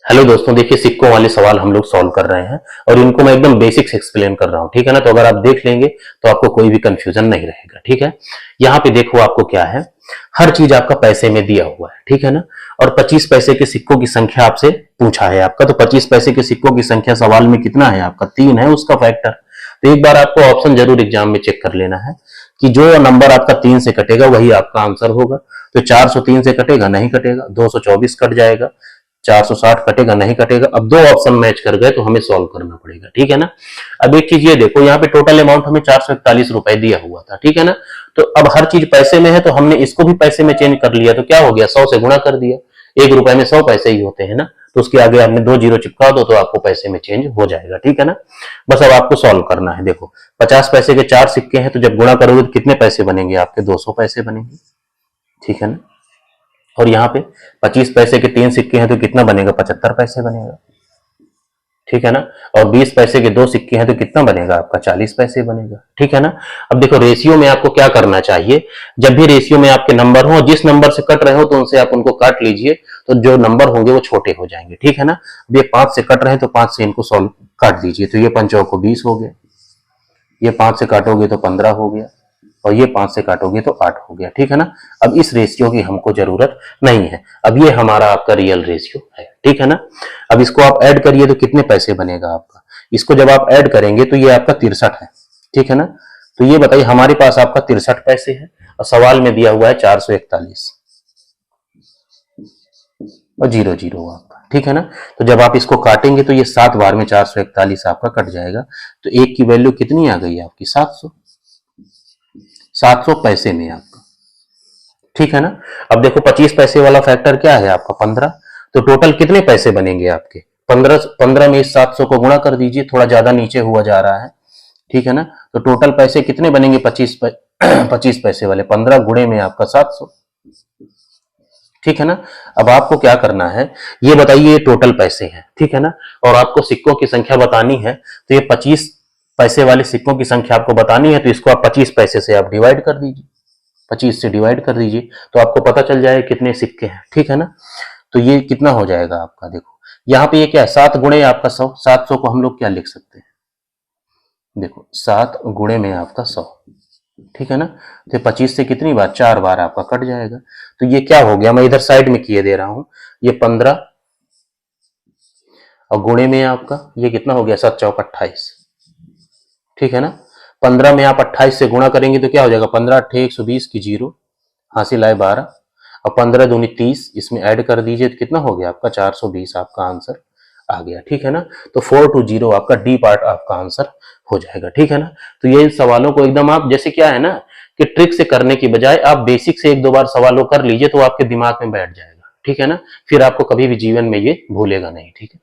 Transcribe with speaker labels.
Speaker 1: Hello दोस्तों, देखिए सिक्कों वाले सवाल हम लोग सॉल्व कर रहे हैं और इनको मैं एकदम बेसिक्स एक्सप्लेन कर रहा हूं, ठीक है ना। तो अगर आप देख लेंगे तो आपको कोई भी कंफ्यूजन नहीं रहेगा, ठीक है। यहाँ पे देखो आपको क्या है, हर चीज आपका पैसे में दिया हुआ है, ठीक है ना। और 25 पैसे के सिक्कों की संख्या आपसे पूछा है आपका, तो 25 पैसे के सिक्कों की संख्या सवाल में कितना है आपका, 3 है, उसका फैक्टर। तो एक बार आपको ऑप्शन जरूर एग्जाम में चेक कर लेना है कि जो नंबर आपका 3 से कटेगा वही आपका आंसर होगा। तो 403 से कटेगा, नहीं कटेगा। 224 कट जाएगा, 460 कटेगा, नहीं कटेगा। अब दो ऑप्शन मैच कर गए तो हमें सॉल्व करना पड़ेगा, ठीक है ना। अब एक चीज ये देखो, यहाँ पे टोटल अमाउंट हमें 441 रुपए दिया हुआ था, ठीक है ना। तो अब हर चीज पैसे में है तो हमने इसको भी पैसे में चेंज कर लिया, तो क्या हो गया, 100 से गुणा कर दिया। 1 रुपए में 100 पैसे ही होते हैं ना, तो उसके आगे आपने 2 जीरो चिपका दो तो आपको पैसे में चेंज हो जाएगा, ठीक है ना। बस अब आपको सॉल्व करना है। देखो 50 पैसे के 4 सिक्के हैं, तो जब गुणा करोगे तो कितने पैसे बनेंगे आपके, 200 पैसे बनेंगे, ठीक है ना। और यहाँ पे 25 पैसे के 3 सिक्के हैं तो कितना बनेगा, 75 पैसे बनेगा, ठीक है ना। और 20 पैसे के 2 सिक्के हैं तो कितना बनेगा आपका, 40 पैसे बनेगा, ठीक है ना। अब देखो रेशियो में आपको क्या करना चाहिए, जब भी रेशियो में आपके नंबर हो, जिस नंबर से कट रहे हो तो उनसे आप उनको काट लीजिए, तो जो नंबर होंगे वो छोटे हो जाएंगे, ठीक है ना। अब ये 5 से कट रहे हैं तो 5 से इनको सॉल्व काट दीजिए, तो ये 5 को 20 हो गया, ये 5 से काटोगे तो 15 हो गया, और ये 5 से काटोगे तो 8 हो गया, ठीक है ना। अब इस रेशियो की हमको जरूरत नहीं है, अब ये हमारा आपका रियल रेशियो है, ठीक है ना। अब इसको आप ऐड करिए तो कितने पैसे बनेगा आपका, इसको जब आप ऐड करेंगे तो ये आपका 63 है, ठीक है ना। तो ये बताइए हमारे पास आपका 63 पैसे है और सवाल में दिया हुआ है 441 और 00 आपका, ठीक है ना। तो जब आप इसको काटेंगे तो ये 7 बार में 441 आपका कट जाएगा, तो एक की वैल्यू कितनी आ गई आपकी, 700, 700 पैसे में आपका, ठीक है ना। अब देखो 25 पैसे वाला फैक्टर क्या है आपका, 15। तो टोटल कितने पैसे बनेंगे आपके, 15 में इस 700 को गुणा कर दीजिए, थोड़ा ज्यादा नीचे हुआ जा रहा है, ठीक है ना। तो टोटल पैसे कितने बनेंगे, 25 पैसे वाले, 15 गुणे में आपका 700, ठीक है ना। अब आपको क्या करना है, ये बताइए, ये टोटल पैसे हैं, ठीक है ना। और आपको सिक्कों की संख्या बतानी है, तो ये 25 पैसे वाले सिक्कों की संख्या आपको बतानी है, तो इसको आप 25 पैसे से आप डिवाइड कर दीजिए, 25 से डिवाइड कर दीजिए तो आपको पता चल जाएगा कितने सिक्के हैं, ठीक है ना। तो ये कितना हो जाएगा आपका, देखो यहाँ पे ये क्या है, 7 गुणे आपका 100, 700 को हम लोग क्या लिख सकते हैं, देखो 7 गुणे में आपका 100, ठीक है ना। तो 25 से कितनी बार, 4 बार आपका कट जाएगा। तो ये क्या हो गया, मैं इधर साइड में किए दे रहा हूं, ये 15 और गुणे में आपका ये कितना हो गया, 7 चौक 28, ठीक है ना। 15 में आप 28 से गुणा करेंगे तो क्या हो जाएगा, 15 अट्ठे 120 की जीरो, हासिल आए 12, और 15 दूनी 30, इसमें ऐड कर दीजिए तो कितना हो गया आपका, 420 आपका आंसर आ गया, ठीक है ना। तो 420 आपका डी पार्ट आपका आंसर हो जाएगा, ठीक है ना। तो ये सवालों को एकदम आप जैसे क्या है ना कि ट्रिक से करने की बजाय आप बेसिक से 1-2 बार सवालों कर लीजिए तो आपके दिमाग में बैठ जाएगा, ठीक है ना। फिर आपको कभी भी जीवन में ये भूलेगा नहीं, ठीक है।